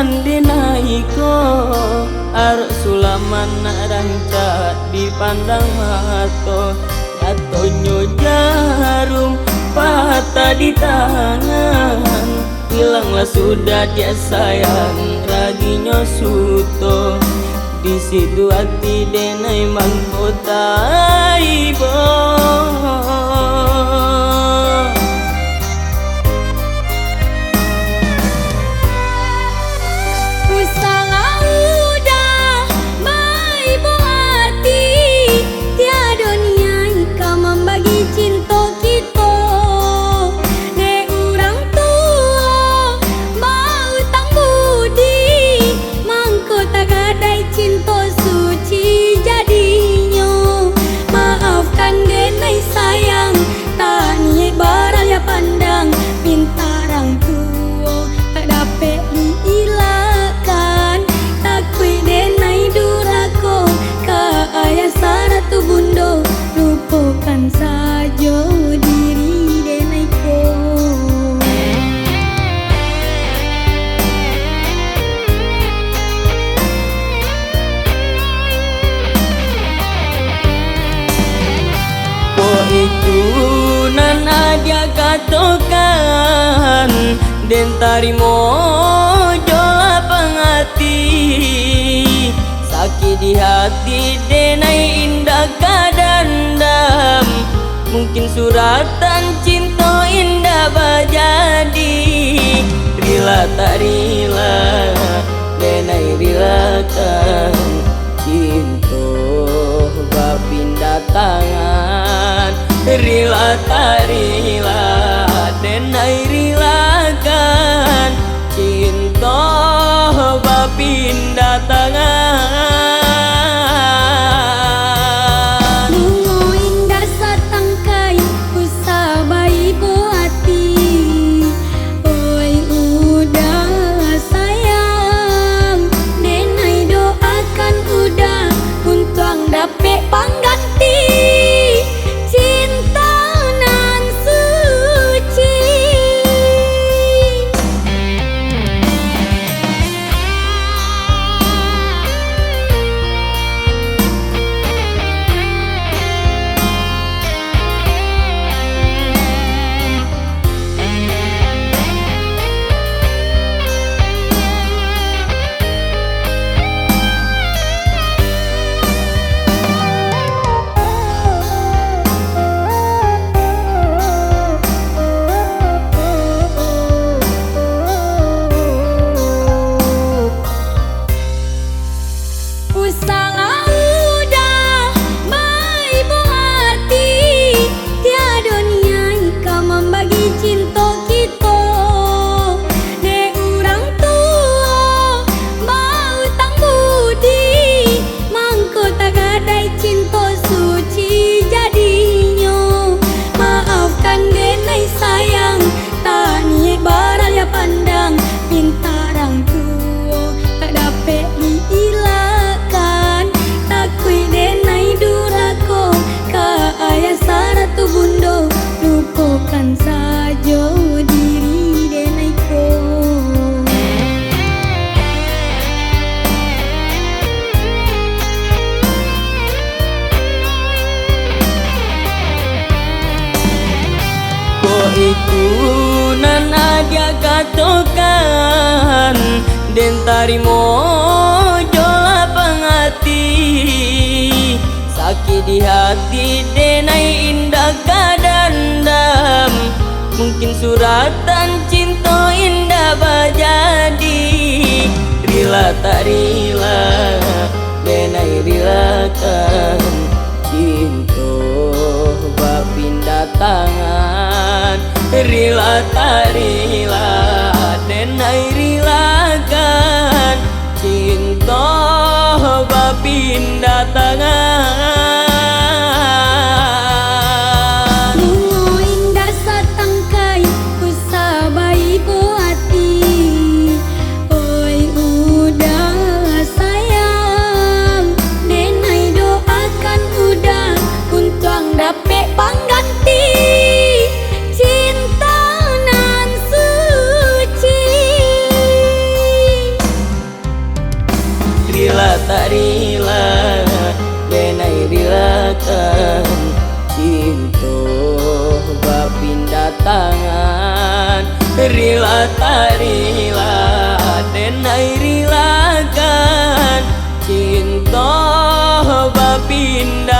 denai ko arok sulaman nak rancat dipandang mato jatuhnya jarum patah di tangan hilanglah sudah dia sayang raginya suto di situ hati denai mangkota ibo. Lupakan saja diri denaiku. Po itu nan aja katokan den tarimo jola pangati sakit di hati denai indah kadandam mungkin suratan cinta indah bajadi rila tak rila denai rilakan cinta bapindah tangan rila tak rila denai rilakan cinta bapindah tangan. Lupakan saja diri denaiku. Ko itu nan aja katokan den tarimo jola pangati sakit di hati denai indah kadandam mungkin suratan cinta indah bajadi rila tak rila denai rilakan cinta bapindah tangan rila tak rila denai rilakan cinta bapindah tangan. cinta bapindah tangan rila tarila denai rilakan cinta bapindah